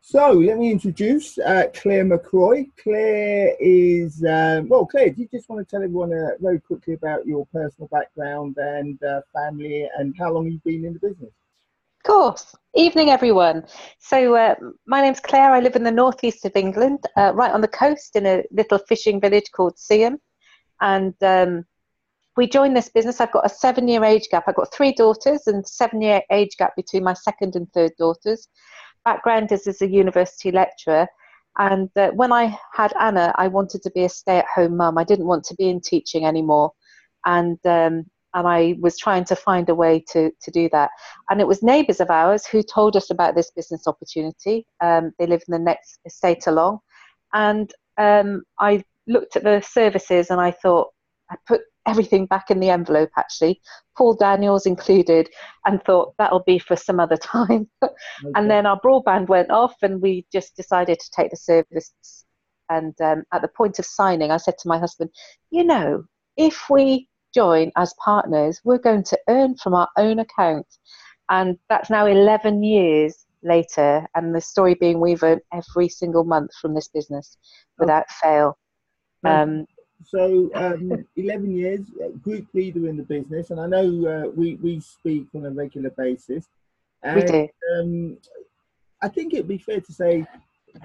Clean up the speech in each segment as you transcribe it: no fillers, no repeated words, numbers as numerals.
So let me introduce Claire McRoy. Claire is, Claire, do you just want to tell everyone very quickly about your personal background and family and how long you've been in the business? Of course. Evening, everyone. My name's Claire. I live in the northeast of England, right on the coast in a little fishing village called Seaham. And we joined this business. I've got a 7-year age gap. I've got three daughters and 7-year age gap between my second and third daughters. Background is as a university lecturer. And when I had Anna, I wanted to be a stay-at-home mum. I didn't want to be in teaching anymore. And I was trying to find a way to do that. And it was neighbours of ours who told us about this business opportunity. They live in the next estate along. And I looked at the services and I thought, I put everything back in the envelope actually, Paul Daniels included, and thought that'll be for some other time. And Okay. then our broadband went off and we just decided to take the service. And at the point of signing, I said to my husband, if we join as partners, we're going to earn from our own account. And that's now 11 years later. And the story being we've earned every single month from this business Okay. without fail. Fantastic. So 11 years, group leader in the business, and I know we speak on a regular basis. We And do. I think it'd be fair to say,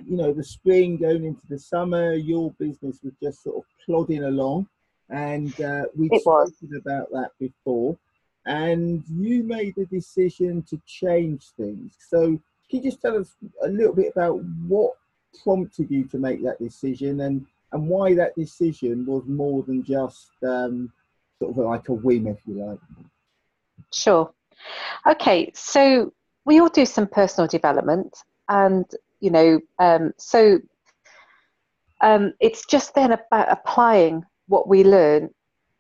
the spring going into the summer, your business was just sort of plodding along. And we'd It was. spoken about that before. And you made the decision to change things. So can you just tell us a little bit about what prompted you to make that decision and why that decision was more than just sort of like a whim, if you like? Sure. Okay, so we all do some personal development, and it's just then about applying what we learn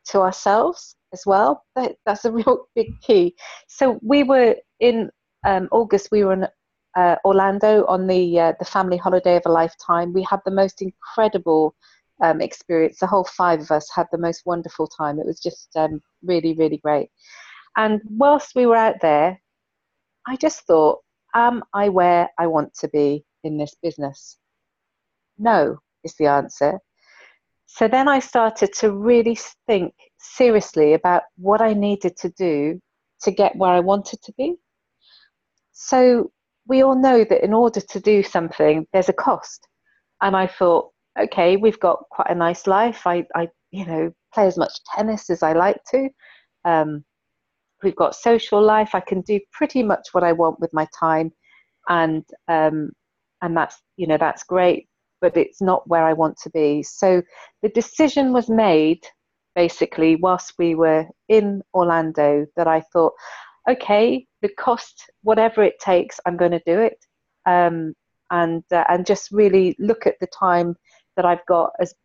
to ourselves as well. That's a real big key. So we were in August. We were in Orlando on the family holiday of a lifetime. We had the most incredible experience. The whole five of us had the most wonderful time. It was just really, really great. And whilst we were out there, I just thought, am I where I want to be in this business? No, is the answer. So then I started to really think seriously about what I needed to do to get where I wanted to be. So we all know that in order to do something, there's a cost. And I thought, okay, we've got quite a nice life. I play as much tennis as I like to. Um, we've got social life. I can do pretty much what I want with my time, and that's great. But it's not where I want to be. So the decision was made basically whilst we were in Orlando that I thought, okay, the cost, whatever it takes, I'm going to do it, and just really look at the time that I've got as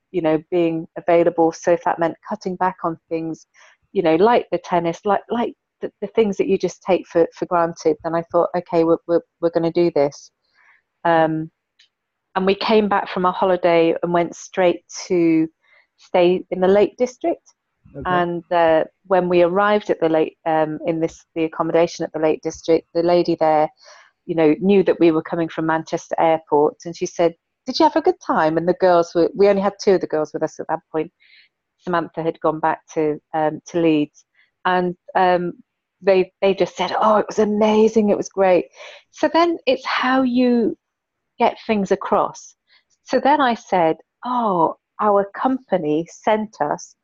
being available. So if that meant cutting back on things, like the tennis, like the things that you just take for granted, then I thought, okay, we're going to do this. And we came back from a holiday and went straight to stay in the Lake District. Okay. And when we arrived at the accommodation at the Lake District, the lady there, knew that we were coming from Manchester Airport, and she said, "Did you have a good time?" And we only had two of the girls with us at that point. Samantha had gone back to Leeds, and they just said, "Oh, it was amazing, it was great." So then it's how you get things across. So then I said, "Oh, our company sent us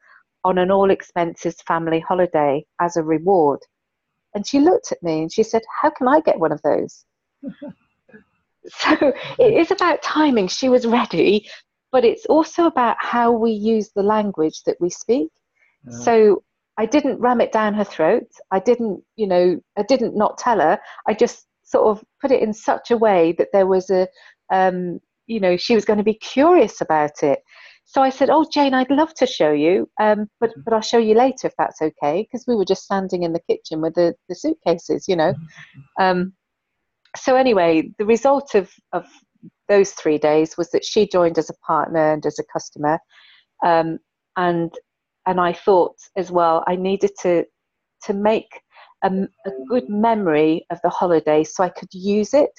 on an all expenses family holiday as a reward." And she looked at me and she said, "How can I get one of those?" So it is about timing. She was ready, but it's also about how we use the language that we speak. Uh, So I didn't ram it down her throat. I didn't not tell her. I just sort of put it in such a way that there was she was going to be curious about it. So I said, "Oh, Jane, I'd love to show you, but I'll show you later if that's okay," because we were just standing in the kitchen with the suitcases. Um, so anyway, the result of those 3 days was that she joined as a partner and as a customer, um, and and I thought as well I needed to make a good memory of the holiday so I could use it.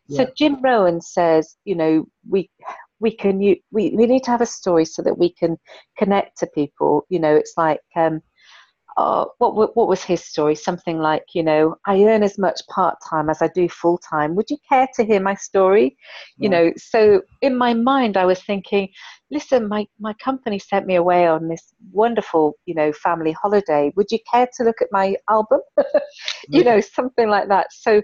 So Yeah. Jim Rohn says, we need to have a story so that we can connect to people. It's like, what was his story? Something like, I earn as much part time as I do full time. Would you care to hear my story? Right. So in my mind, I was thinking, listen, my company sent me away on this wonderful, family holiday. Would you care to look at my album? Okay. Something like that. So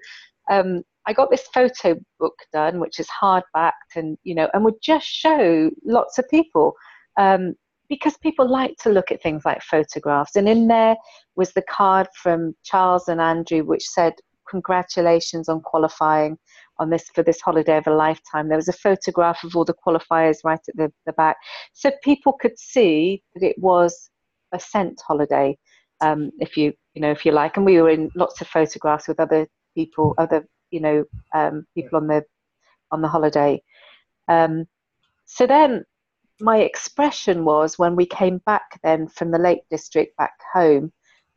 I got this photo book done, which is hardbacked, and would just show lots of people. Because people like to look at things like photographs. And in there was the card from Charles and Andrew, which said, congratulations on qualifying for this holiday of a lifetime. There was a photograph of all the qualifiers right at the back. So people could see that it was a scent holiday, if you like. And we were in lots of photographs with other people, people on the holiday. So then my expression was, when we came back then from the Lake District back home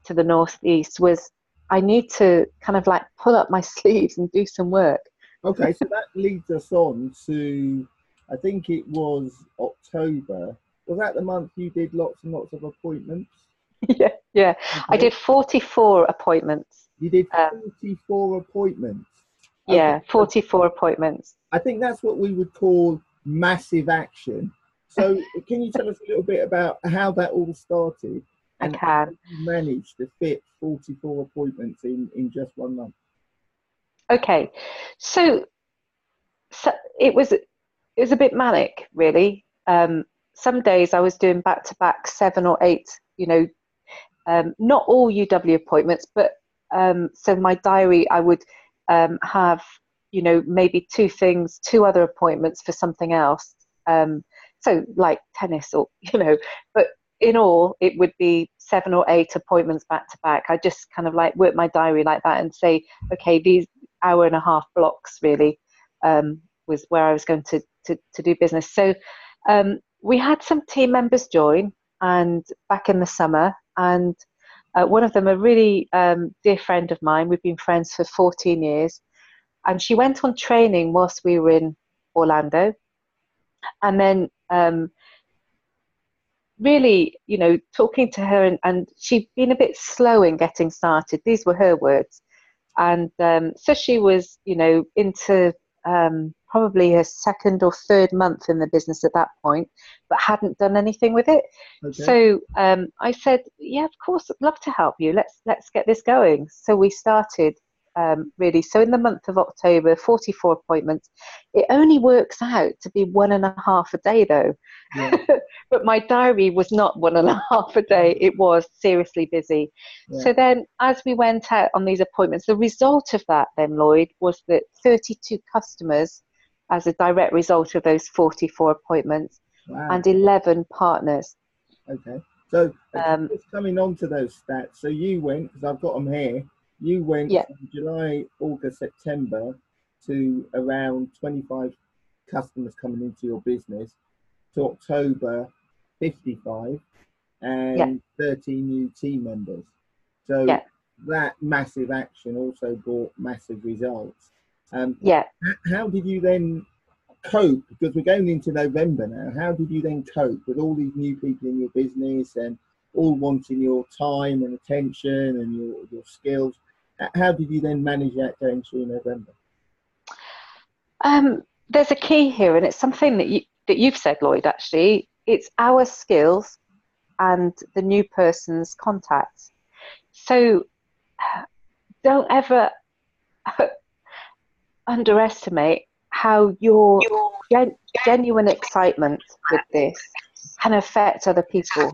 to the northeast, was I need to kind of like pull up my sleeves and do some work. Okay, so that leads us on to, I think it was October. Was that the month you did lots and lots of appointments? Yeah. I Okay. did 44 appointments. You did Um, 44 appointments. Okay. yeah, So 44 appointments. I think that's what we would call massive action. So can you tell us a little bit about how that all started I and how can. you managed to fit 44 appointments in just 1 month? Okay, so so it was a bit manic, really. Some days I was doing back to back 7 or 8, not all UW appointments, but so my diary I would have, maybe two other appointments for something else. So like tennis or, but in all it would be 7 or 8 appointments back to back. I just kind of like work my diary like that and say, okay, these hour-and-a-half blocks really was where I was going to do business. So we had some team members join, and back in the summer, and one of them, a really dear friend of mine, we've been friends for 14 years, and she went on training whilst we were in Orlando, and then really, talking to her, and she'd been a bit slow in getting started. These were her words. And so she was, into probably her second or third month in the business at that point, but hadn't done anything with it. Okay. So I said, "Yeah, of course, I'd love to help you. Let's get this going." So we started, really. So in the month of October, 44 appointments. It only works out to be 1.5 a day, though. Yeah. But my diary was not 1.5 a day. It was seriously busy. Yeah. So then, as we went out on these appointments, the result of that then, Lloyd, was that 32 customers as a direct result of those 44 appointments, Wow. and 11 partners. Okay. So Um, just coming on to those stats. So you went, because I've got them here, you went yeah, from July, August, September to around 25 customers coming into your business, to October, 55, yeah, and 13 new team members. So yeah, that massive action also brought massive results. Um, yeah. how did you then cope, because we're going into November now? How did you then cope with all these new people in your business and all wanting your time and attention and your skills? How did you then manage that going through November? There's a key here, and it's something that you've said, Lloyd. Actually, it's our skills and the new person's contacts. So don't ever underestimate how your gen- genuine excitement with this can affect other people.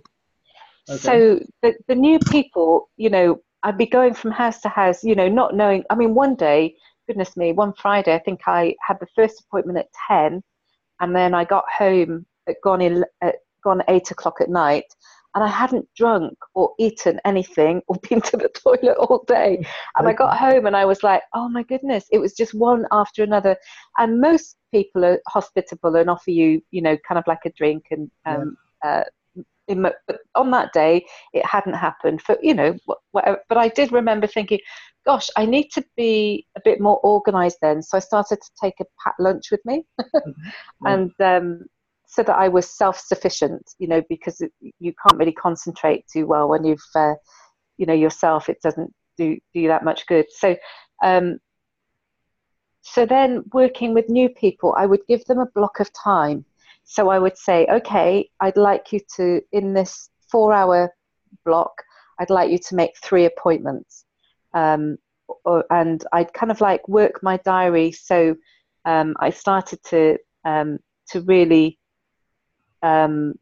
Okay. So the new people, I'd be going from house to house, not knowing. I mean, one day, goodness me, one Friday, I think I had the first appointment at 10, and then I got home gone 8 o'clock at night, and I hadn't drunk or eaten anything or been to the toilet all day. And I got Okay. home and I was like, oh my goodness, it was just one after another. And most people are hospitable and offer you, kind of like a drink and Yeah. uh, but on that day, it hadn't happened for, whatever. But I did remember thinking, gosh, I need to be a bit more organized then. So I started to take a packed lunch with me Yeah. and so that I was self-sufficient, because you can't really concentrate too well when you've, yourself, it doesn't do that much good. So then working with new people, I would give them a block of time. So I would say, okay, I'd like you to, in this 4-hour block, I'd like you to make 3 appointments. And I'd kind of like work my diary. So I started to really, Brian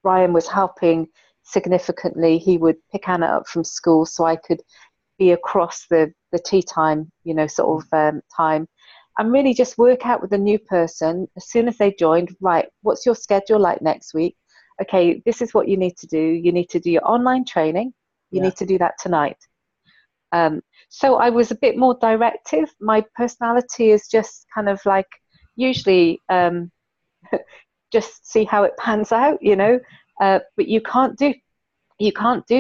was helping significantly. He would pick Anna up from school so I could be across the tea time, sort of time, and really just work out with a new person as soon as they joined. Right, what's your schedule like next week? Okay, this is what you need to do. You need to do your online training. You Yeah. need to do that tonight. So I was a bit more directive. My personality is just kind of like usually just see how it pans out, but you can't do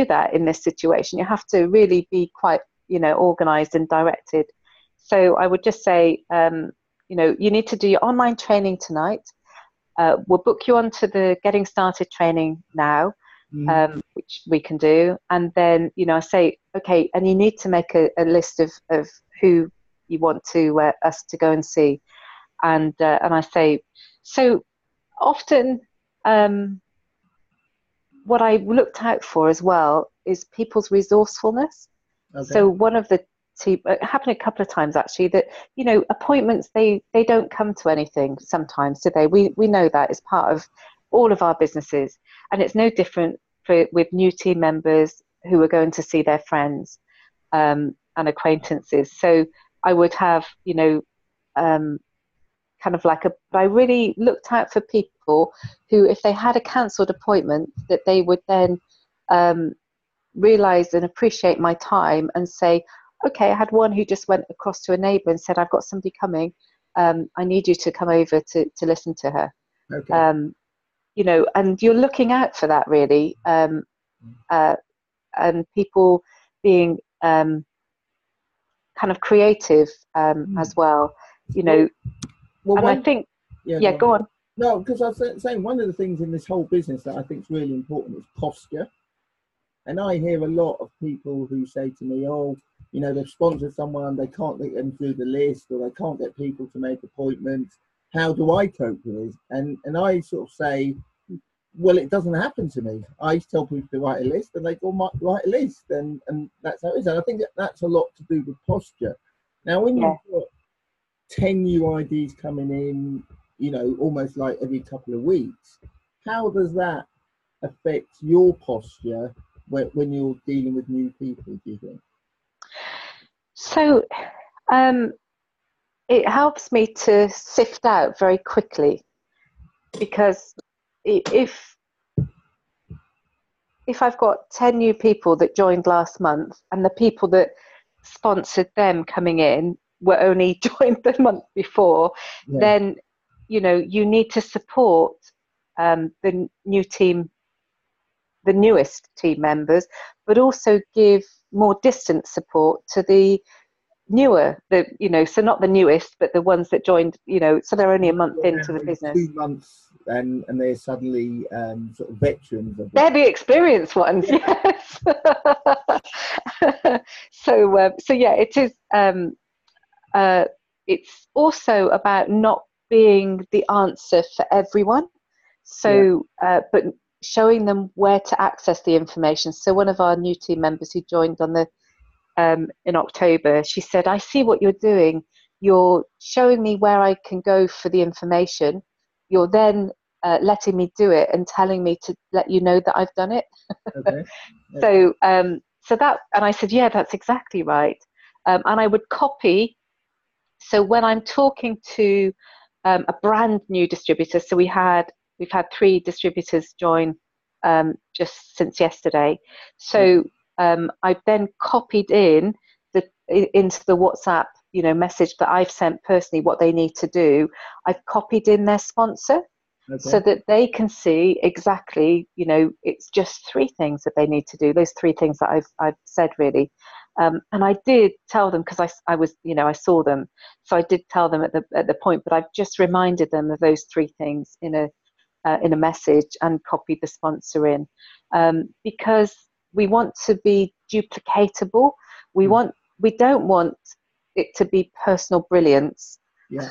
that in this situation. You have to really be quite, organized and directed. So I would just say, you need to do your online training tonight. We'll book you onto the Getting Started training now, which we can do. And then, I say, okay, and you need to make a list of who you want to us to go and see. And I say, so often, what I looked out for as well is people's resourcefulness. Okay. So one of the it happened a couple of times actually that appointments they don't come to anything sometimes, do they? We know that is part of all of our businesses, and it's no different with new team members who are going to see their friends and acquaintances. So I would have kind of like I really looked out for people who, if they had a cancelled appointment, that they would then realize and appreciate my time and say, okay, I had one who just went across to a neighbor and said, I've got somebody coming. I need you to come over to listen to her. Okay. And you're looking out for that really. And people being kind of creative as well, Well, and I think, go on. No, because I was saying one of the things in this whole business that I think is really important is posture. And I hear a lot of people who say to me, oh, they've sponsored someone, they can't get them through the list, or they can't get people to make appointments. How do I cope with this? And I sort of say, well, it doesn't happen to me. I tell people to write a list, and they go write a list, and that's how it is. And I think that's a lot to do with posture. Now, when you've got 10 new IDs coming in, almost like every couple of weeks, how does that affect your posture when you're dealing with new people, do you think? So it helps me to sift out very quickly, because if I've got 10 new people that joined last month and the people that sponsored them coming in were only joined the month before, then you need to support the newest team members, but also give more distant support to the newer, so not the newest, but the ones that joined, so they're only a month into the business. 2 months, and they're suddenly sort of veterans of they're the experienced ones. Yes. So yeah, it is. It's also about not being the answer for everyone. So, but showing them where to access the information. So one of our new team members who joined on the in October, she said, I see what you're doing. You're showing me where I can go for the information. You're then letting me do it and telling me to let you know that I've done it. Okay. So that, and I said, yeah, that's exactly right. And I would copy. So when I'm talking to a brand new distributor, so we've had 3 distributors join just since yesterday. So I've then copied into the WhatsApp, message that I've sent personally what they need to do. I've copied in their sponsor. so Okay. that they can see exactly, it's just three things that they need to do, those three things that I've said really. And I did tell them because I was, I saw them. So I did tell them at the point, but I've just reminded them of those three things in a message and copied the sponsor in, because we want to be duplicatable. Mm. We don't want it to be personal brilliance, Yeah,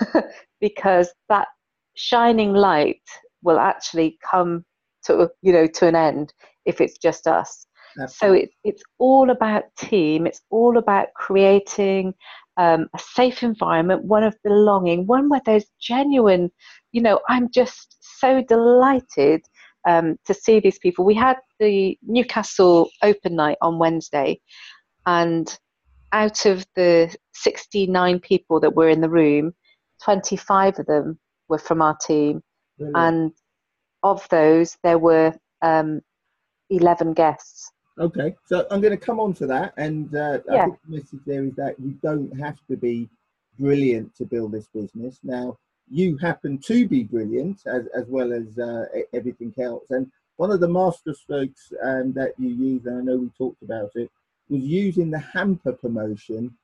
because that shining light will actually come to an end if it's just us. So absolutely. it's all about team. It's all about creating a safe environment, one of belonging, one where there's genuine. I'm just so delighted to see these people. We had the Newcastle Open Night on Wednesday, and out of the 69 people that were in the room, 25 of them were from our team. Brilliant. And of those, there were 11 guests. Okay, so I'm going to come on to that, and I Yeah, think the message there is that you don't have to be brilliant to build this business. Now, you happen to be brilliant as well as everything else. And one of the master strokes that you used, and I know we talked about it, was using the hamper promotion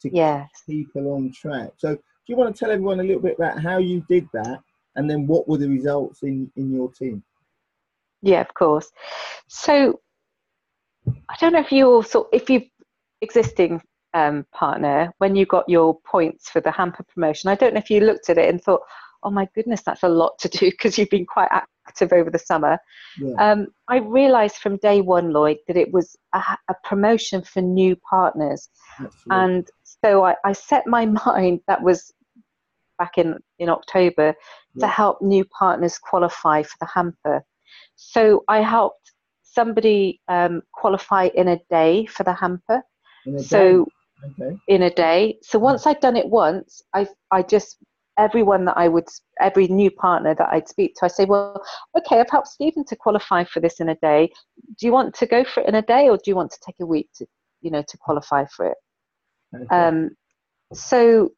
to keep yes. people on track. So, do you want to tell everyone a little bit about how you did that, and then what were the results in your team? Yeah, of course. So I don't know if if you existing partner, when you got your points for the hamper promotion, I don't know if you looked at it and thought, oh my goodness, that's a lot to do because you've been quite active over the summer. Yeah, I realised from day one, Lloyd, that it was a promotion for new partners. absolutely. And so I set my mind, that was back in October, to Yeah, help new partners qualify for the hamper. So I helped somebody qualify in a day for the hamper. in a day. So Okay. in a day. So Yeah. once I'd done it once, I just everyone that every new partner that I'd speak to, I say, well, okay, I've helped Stephen to qualify for this in a day. Do you want to go for it in a day, or do you want to take a week to qualify for it? Okay. Um, so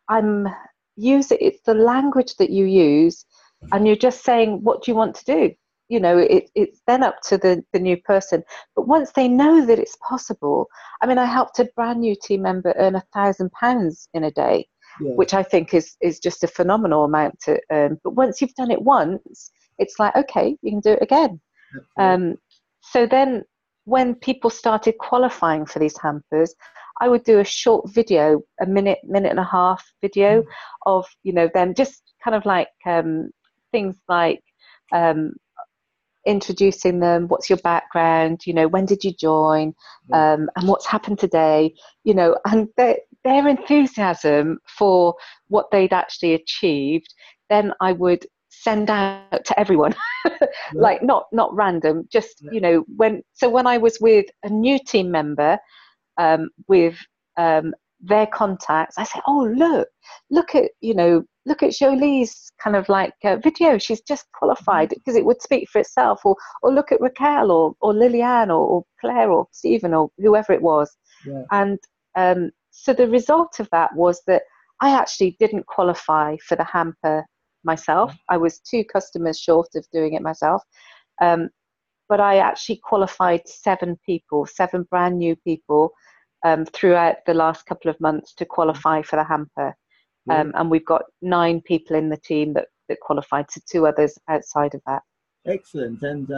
I'm using it's the language that you use, and you're just saying, what do you want to do? It's then up to the new person. But once they know that it's possible, I mean, I helped a brand new team member earn £1,000 in a day, Yeah. which I think is just a phenomenal amount to earn. But once you've done it once, it's like, okay, you can do it again. Absolutely. Um, so then when people started qualifying for these hampers, I would do a short video, a minute and a half video of, them just kind of like things like um, introducing them, what's your background, when did you join, Yeah. and what's happened today, and their enthusiasm for what they'd actually achieved, then I would send out to everyone. Yeah. Like not random, just Yeah. when I was with a new team member, with their contacts, I say, oh look at Jolie's kind of like video. She's just qualified, because it would speak for itself. Or look at Raquel or Liliane or Claire or Stephen or whoever it was. Yeah. And so the result of that was that I actually didn't qualify for the hamper myself. I was two customers short of doing it myself. Um, but I actually qualified seven brand new people, throughout the last couple of months to qualify for the hamper. Brilliant. And we've got 9 people in the team that qualified, to 2 others outside of that. Excellent. And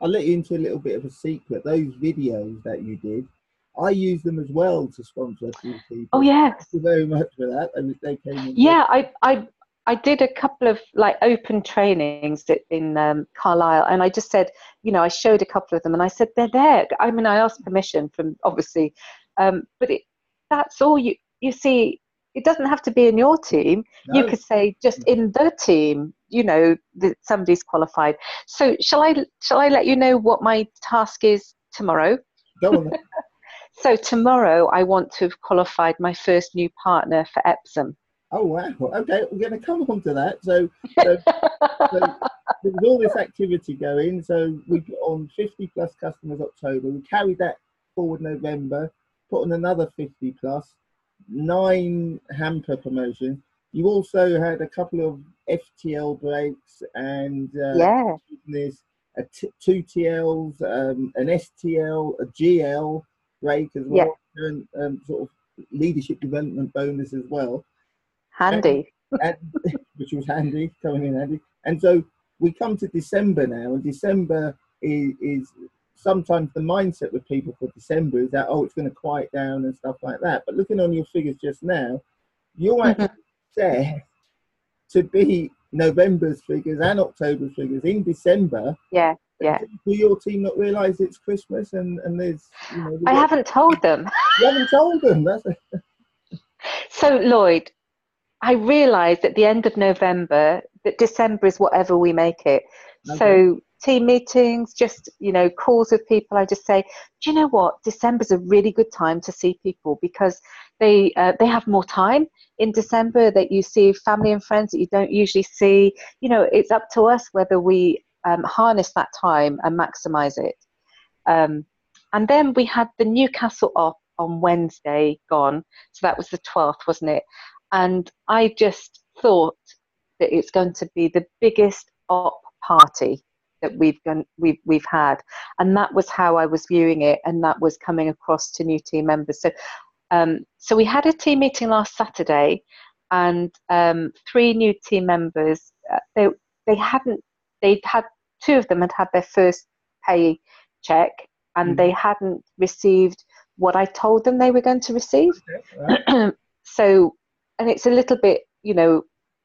I'll let you into a little bit of a secret. Those videos that you did, I use them as well to sponsor a few Oh people. So thank yes, you very much for that. And they came in very yeah. I did a couple of like open trainings in Carlisle, and I just said, I showed a couple of them, and I said they're there. I mean, I asked permission from, obviously, but that's all you see. It doesn't have to be in your team. You no. could say just in the team, that somebody's qualified. So shall I let you know what my task is tomorrow? Go on then. So tomorrow I want to have qualified my first new partner for Epsom. Oh wow. Okay, we're going to come on to that. So there was all this activity going. So we put on 50 plus customers October. We carried that forward November, put on another 50 plus, 9 hamper promotions. You also had a couple of FTL breaks, and Yeah, there's two TLs, an STL, a GL break as yeah, well, and sort of leadership development bonus as well, and, handy. and which was handy, coming in handy. And so we come to December now, and December is sometimes the mindset with people for December is that, oh, it's going to quiet down and stuff like that. But looking on your figures just now, you're actually there to be November's figures and October's figures in December. Yeah, yeah. Do your team not realise it's Christmas and there's, I haven't told them. you haven't told them. So, Lloyd, I realised at the end of November that December is whatever we make it. Okay. So team meetings, just, calls with people, I just say, do you know what? December's a really good time to see people because they have more time in December, that you see family and friends that you don't usually see. It's up to us whether we harness that time and maximise it. And then we had the Newcastle op on Wednesday gone. So that was the 12th, wasn't it? And I just thought that it's going to be the biggest op party that we've had, and that was how I was viewing it, and that was coming across to new team members. So we had a team meeting last Saturday, and 3 new team members. They'd had 2 of them had their first pay check, and they hadn't received what I told them they were going to receive. Okay. Right. So, and it's a little bit, you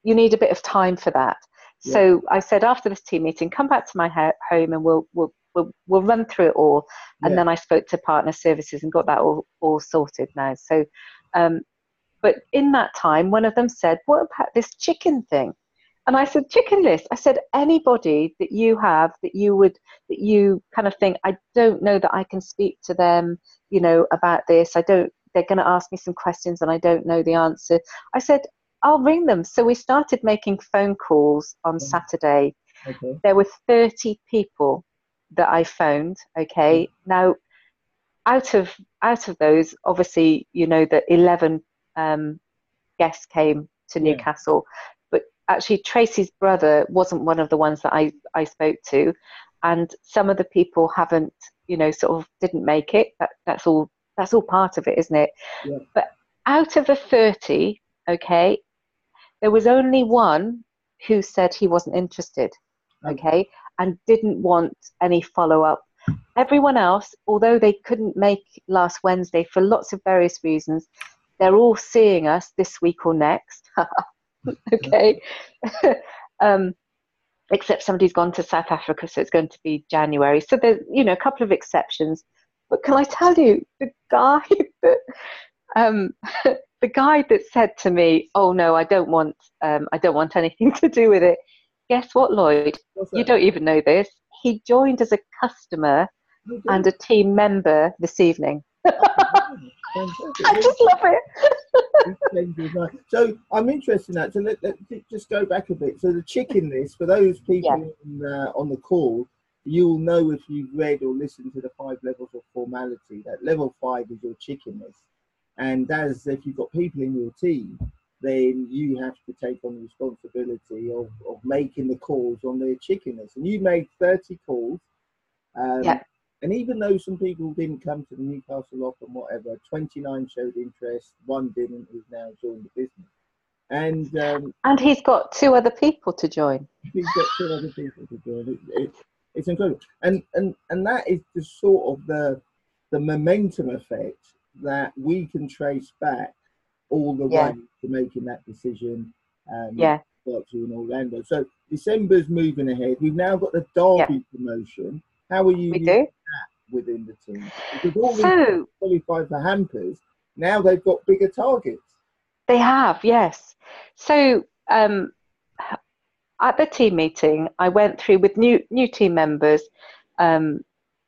need a bit of time for that. Yeah. So I said, after this team meeting, come back to my home and we'll run through it all. And Yeah. then I spoke to partner services and got that all sorted now. So, but in that time, one of them said, what about this chicken thing? And I said, chicken list. I said, anybody that you have that you kind of think, I don't know that I can speak to them, about this. They're going to ask me some questions and I don't know the answer. I said, I'll ring them. So we started making phone calls on Saturday. Okay. There were 30 people that I phoned. Okay. Yeah. Now, out of those, obviously, that 11 guests came to Newcastle, but actually Tracy's brother wasn't one of the ones that I spoke to, and some of the people haven't, sort of didn't make it. That's all part of it, isn't it? Yeah. But out of the 30, okay, there was only one who said he wasn't interested, okay, and didn't want any follow-up. Everyone else, although they couldn't make last Wednesday for lots of various reasons, they're all seeing us this week or next. Okay. Except somebody's gone to South Africa, so it's going to be January. So there's, a couple of exceptions. But can I tell you, the guy that said to me, "Oh no, I don't want anything to do with it." Guess what, Lloyd? You don't even know this. He joined as a customer and a team member this evening. I just love it. So I'm interested in that. So let's just go back a bit. So the chicken list, for those people on the call, you'll know if you've read or listened to the 5 levels of formality, that level 5 is your chicken list. And as if you've got people in your team, then you have to take on the responsibility of making the calls on their chicken list. And you made 30 calls. And even though some people didn't come to the Newcastle op and whatever, 29 showed interest, 1 didn't, who's now joined the business. And he's got 2 other people to join. He's got 2 other people to join. It's incredible. And that is the sort of the momentum effect that we can trace back all the way to making that decision. In Orlando. So December's moving ahead. We've now got the Derby promotion. How are you using that within the team? Because all these qualified for hampers, now they've got bigger targets. They have, yes. So at the team meeting, I went through with new team members, and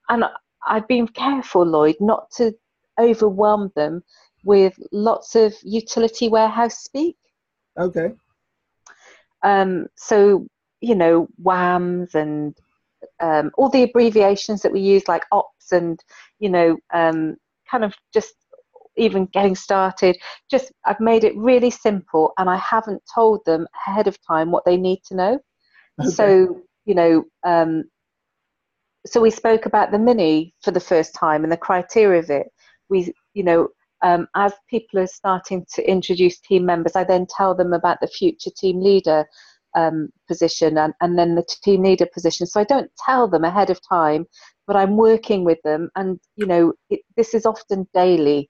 I've been careful, Lloyd, not to overwhelm them with lots of utility warehouse speak. Okay. So, WAMs and all the abbreviations that we use, like ops and, kind of just even getting started. Just I've made it really simple, and I haven't told them ahead of time what they need to know. Okay. So, so we spoke about the mini for the first time and the criteria of it. As people are starting to introduce team members, I then tell them about the future team leader position and then the team leader position. So I don't tell them ahead of time, but I'm working with them, and this is often daily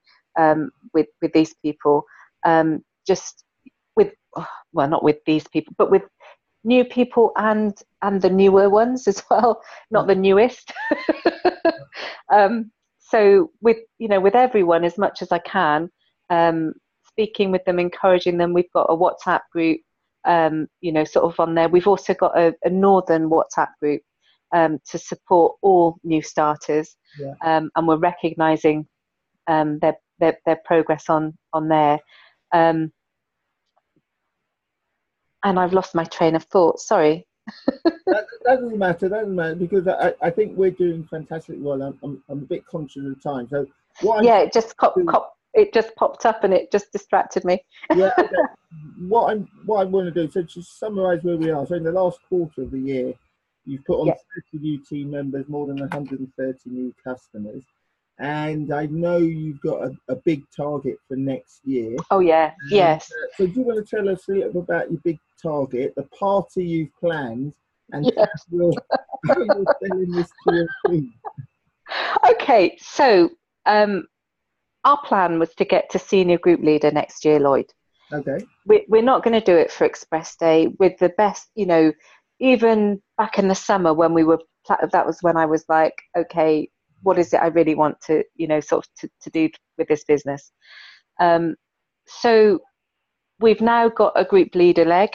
with these people. Just with, well, not with these people, but with new people and the newer ones as well, not the newest. So with everyone as much as I can, speaking with them, encouraging them. We've got a WhatsApp group, sort of on there. We've also got a northern WhatsApp group to support all new starters, Yeah. and we're recognising their progress on there. And I've lost my train of thought. Sorry. That doesn't matter. That doesn't matter because I think we're doing fantastic well. I'm a bit conscious of time. So Yeah, it just popped up and it just distracted me. Yeah. Okay. What I want to do, so to summarise where we are. So in the last quarter of the year, you've put on 30 new team members, more than 130 new customers, and I know you've got a big target for next year. Oh yeah, yes. So do you want to tell us a little bit about your big target, the party you've planned, and Yes. how you're selling this to your team? Okay, so our plan was to get to senior group leader next year, Lloyd. Okay. We're not going to do it for Express Day with the best, even back in the summer when we were, that was when I was like, okay, what is it I really want to, sort of to do with this business? So we've now got a group leader leg.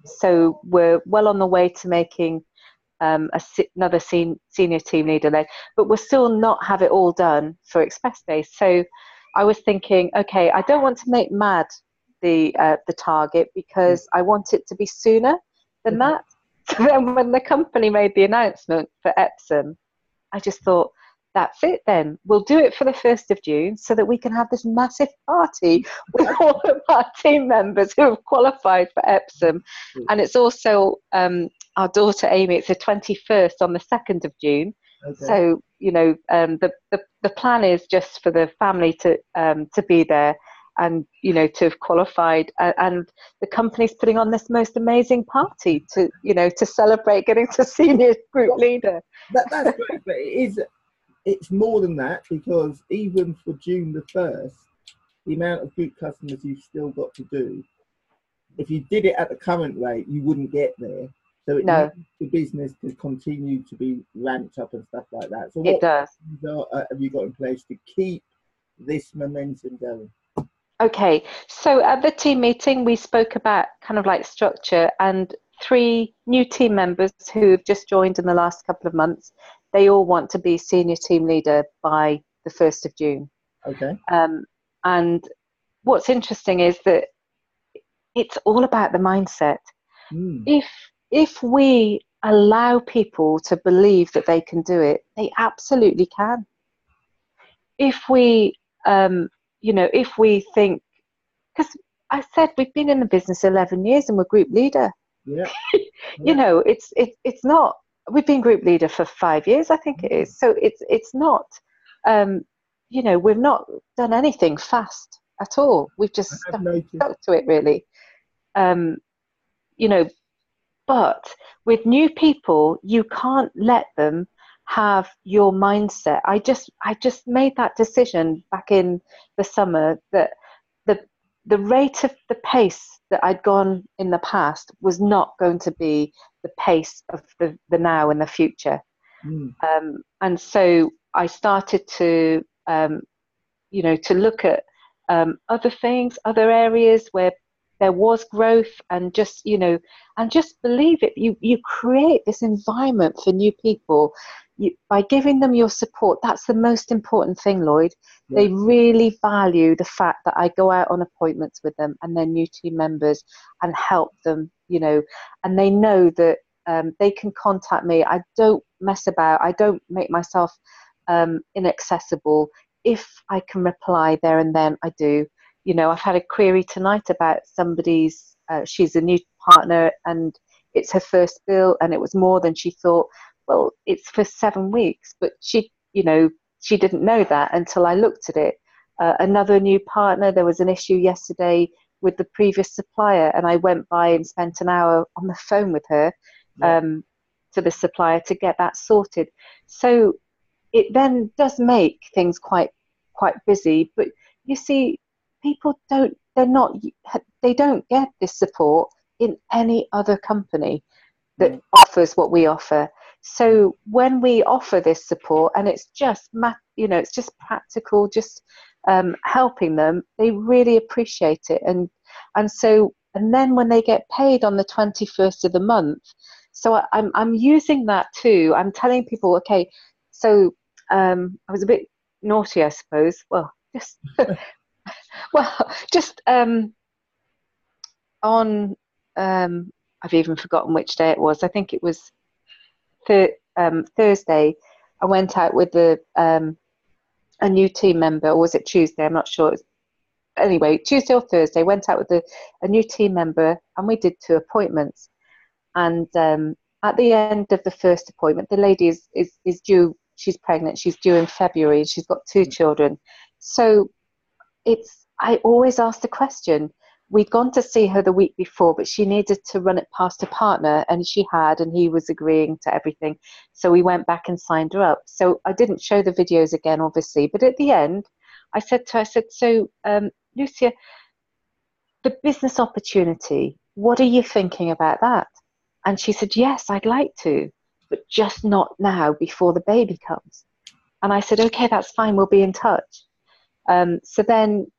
So we're well on the way to making another senior team leader leg, but we'll still not have it all done for Express Day. So I was thinking, okay, I don't want to make mad the target because I want it to be sooner than that. So then when the company made the announcement for Epsom, I just thought, that's it then. We'll do it for the 1st of June so that we can have this massive party with all of our team members who have qualified for Epsom. And it's also our daughter Amy, it's the 21st on the 2nd of June. Okay. So, the plan is just for the family to be there and, to have qualified. And the company's putting on this most amazing party to celebrate getting to senior group leader. That's great, but it's more than that because even for June the 1st, the amount of group customers you've still got to do, if you did it at the current rate, you wouldn't get there. So it needs the business to continue to be ramped up and stuff like that. So what have you got in place to keep this momentum going? Okay, so at the team meeting, we spoke about kind of like structure, and 3 new team members who have just joined in the last couple of months, they all want to be senior team leader by the 1st of June. Okay. And what's interesting is that it's all about the mindset. If we allow people to believe that they can do it, they absolutely can. If we, if we think, because I said we've been in the business 11 years and we're group leader. Yeah. It's not. We've been group leader for 5 years, I think it is. So it's not. We've not done anything fast at all. We've just stuck to it, really. But with new people, you can't let them have your mindset. I just made that decision back in the summer that the rate of the pace that I'd gone in the past was not going to be the pace of the now and the future. And so I started to to look at other things, other areas where there was growth, and just believe it. You create this environment for new people by giving them your support. That's the most important thing, Lloyd. Yeah. They really value the fact that I go out on appointments with them and their new team members and help them, and they know that they can contact me. I don't mess about. I don't make myself inaccessible. if I can reply there and then, I do. You know, I've had a query tonight about somebody's, she's a new partner and it's her first bill and it was more than she thought. Well, it's for 7 weeks, but she, you know, she didn't know that until I looked at it. Another new partner, there was an issue yesterday with the previous supplier, and I went by and spent an hour on the phone with her, Yeah. to the supplier to get that sorted. So it then does make things quite busy. But you see, people they don't get this support in any other company that No. offers what we offer. So when we offer this support, and it's just it's just practical, just helping them, they really appreciate it. And then when they get paid on the 21st of the month, so I'm using that too. I'm telling people, okay, so I was a bit naughty, I suppose. Well, just just on I've even forgotten which day it was. I think it was Thursday. I went out with a new team member, or was it Tuesday? I'm not sure. Anyway, Tuesday or Thursday, went out with a new team member, and we did 2 appointments. And at the end of the first appointment, the lady is due. She's pregnant. She's due in February. She's got 2 children. So I always ask the question. We'd gone to see her the week before, but she needed to run it past her partner, and she had, and he was agreeing to everything. So we went back and signed her up. So I didn't show the videos again, obviously, but at the end, I said to her, I said, so Lucia, the business opportunity, what are you thinking about that? And she said, yes, I'd like to, but just not now before the baby comes. And I said, okay, that's fine. We'll be in touch. So then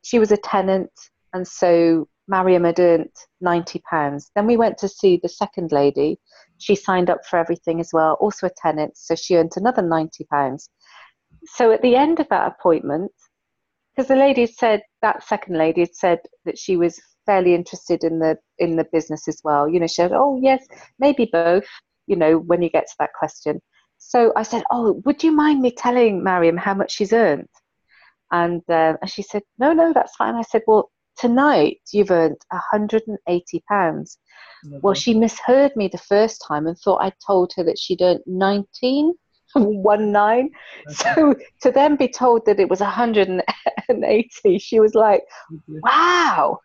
she was a tenant, and so Mariam had earned £90. Then we went to see the second lady. She signed up for everything as well, also a tenant, so she earned another £90. So at the end of that appointment, because the lady said, that second lady had said that she was fairly interested in the business as well. You know, she said, oh yes, maybe both, you know, when you get to that question. So I said, oh, would you mind me telling Mariam how much she's earned? And she said, no, that's fine. I said, well, tonight you've earned £180. Well, Okay. she misheard me the first time and thought I told her that she'd earned 19, 19. Okay. So to then be told that it was 180, she was like, wow.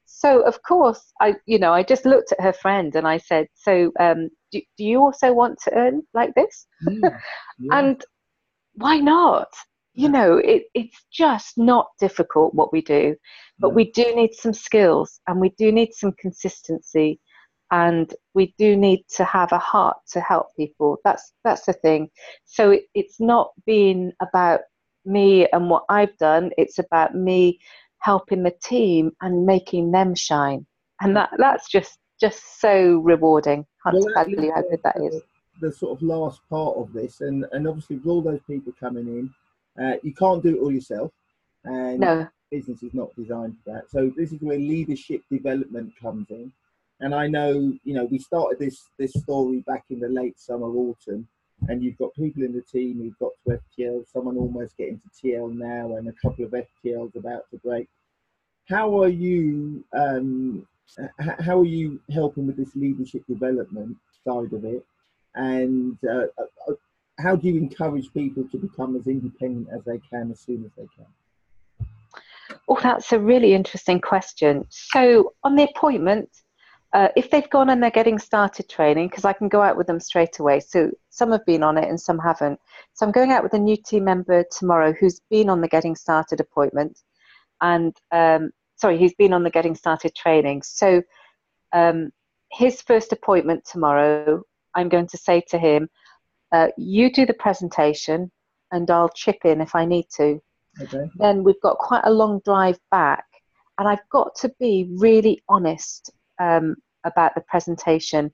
So of course, I just looked at her friend and I said, so do you also want to earn like this? Mm. Yeah. And why not? You know, it's just not difficult what we do, but No. we do need some skills and we do need some consistency, and we do need to have a heart to help people. That's the thing. So it's not being about me and what I've done. It's about me helping the team and making them shine, and that's just so rewarding. Can't Well, tell that you leads how on good that to is. the sort of last part of this, and obviously with all those people coming in, you can't do it all yourself, and No. business is not designed for that. So this is where leadership development comes in. And I know, we started this story back in the late summer, autumn, and you've got people in the team who've got to FTL, someone almost getting to TL now, and a couple of FTLs about to break. How are you? How are you helping with this leadership development side of it? And how do you encourage people to become as independent as they can as soon as they can? Oh, that's a really interesting question. So on the appointment, if they've gone and they're getting started training, because I can go out with them straight away. So some have been on it and some haven't. So I'm going out with a new team member tomorrow who's been on the getting started appointment, and he's been on the getting started training. So his first appointment tomorrow, I'm going to say to him, you do the presentation and I'll chip in if I need to. Okay. Then we've got quite a long drive back, and I've got to be really honest about the presentation.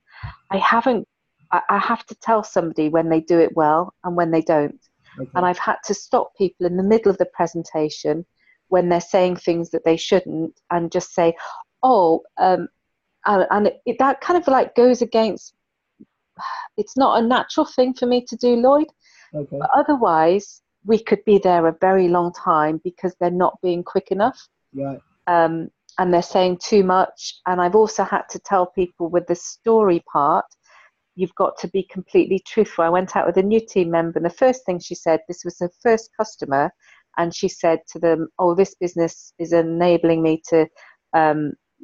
I have to tell somebody when they do it well and when they don't. And Okay. I've had to stop people in the middle of the presentation when they're saying things that they shouldn't, and just say, oh, that kind of like goes against, it's not a natural thing for me to do, Lloyd, Okay. but otherwise we could be there a very long time because they're not being quick enough. Right. And they're saying too much. And I've also had to tell people with the story part, you've got to be completely truthful. I went out with a new team member, and the first thing she said, this was her first customer, and she said to them, oh, this business is enabling me to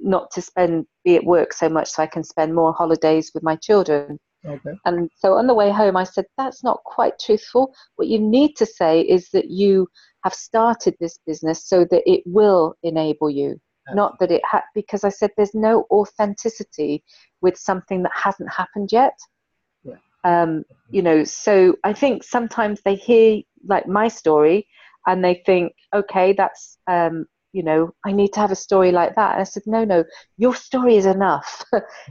not to be at work so much, so I can spend more holidays with my children. Okay. And so on the way home, I said, that's not quite truthful. What you need to say is that you have started this business so that it will enable you. Not that it had, because I said there's no authenticity with something that hasn't happened yet. Yeah. You know, so I think sometimes they hear like my story and they think, okay, that's, you know, I need to have a story like that. And I said, no, your story is enough,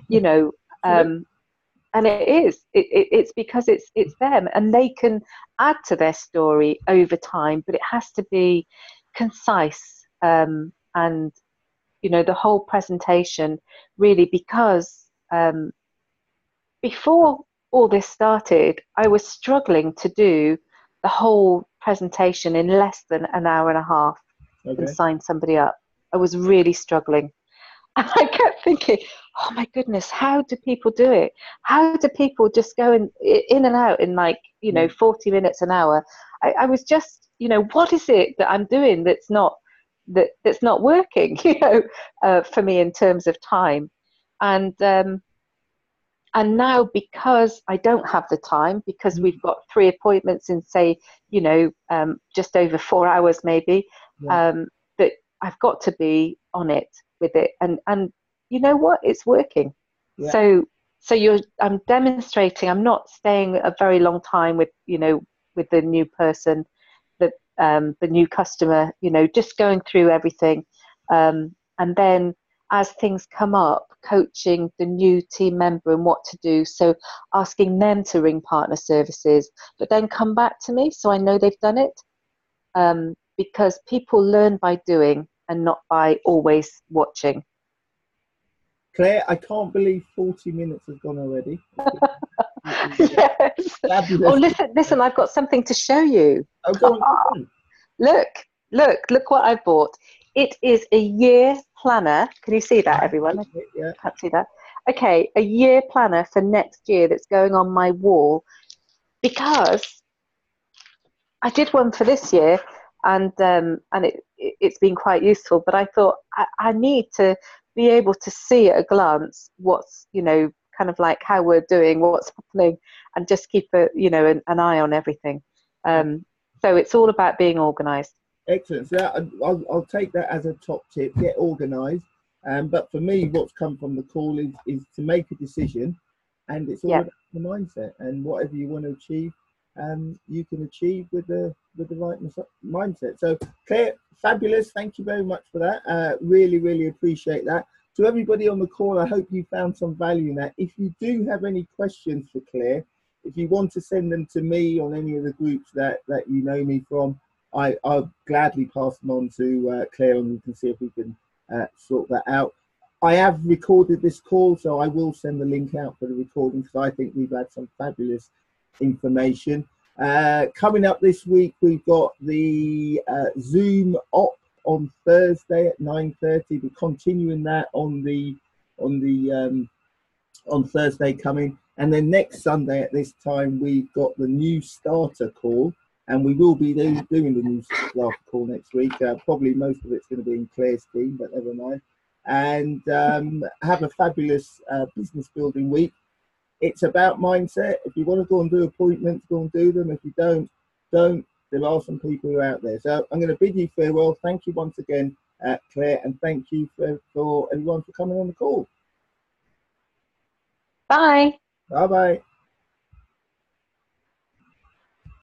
you know, and it is, it's because it's them, and they can add to their story over time, but it has to be concise, and you know, the whole presentation really, because before all this started, I was struggling to do the whole presentation in less than an hour and a half and sign somebody up. I was really struggling. And I kept thinking, oh my goodness, how do people do it? How do people just go in and out in like, you know, 40 minutes, an hour? I was just, you know, what is it that I'm doing that's not working, you know, for me in terms of time. And now, because I don't have the time, because we've got 3 appointments in, say, you know, just over 4 hours maybe, that I've got to be on it with it. And you know what? It's working. Yeah. So I'm demonstrating. I'm not staying a very long time with, you know, with the new person, the new customer, you know, just going through everything. And then as things come up, coaching the new team member and what to do. So asking them to ring partner services, but then come back to me so I know they've done it. Because people learn by doing and not by always watching. Claire, I can't believe 40 minutes has gone already. Yes. Oh, listen, I've got something to show you. Oh, go on. Look what I bought. It is a year planner. Can you see that, everyone? Yeah. Can't see that. Okay, a year planner for next year that's going on my wall, because I did one for this year, and it's been quite useful. But I thought I need to be able to see at a glance what's, you know, kind of like how we're doing, what's happening, and just keep an eye on everything. So it's all about being organised. Excellent. So I'll take that as a top tip. Get organised. But for me, what's come from the call is to make a decision, and it's all about the mindset. And whatever you want to achieve, you can achieve with the right mindset. So Claire, fabulous. Thank you very much for that. Really appreciate that. To everybody on the call, I hope you found some value in that. If you do have any questions for Claire, if you want to send them to me on any of the groups that you know me from, I'll gladly pass them on to Claire, and we can see if we can sort that out. I have recorded this call, so I will send the link out for the recording, because I think we've had some fabulous information. Coming up this week, we've got the Zoom op on Thursday at 9:30. We're continuing that on Thursday coming, and then next Sunday at this time we've got the new starter call, and we will be doing the new starter call next week. Probably most of it's going to be in Claire's team, but never mind. And have a fabulous business building week. It's about mindset. If you want to go and do appointments, go and do them. If you don't. There are some people who are out there. So I'm going to bid you farewell. Thank you once again, Claire, and thank you for everyone for coming on the call. Bye. Bye-bye.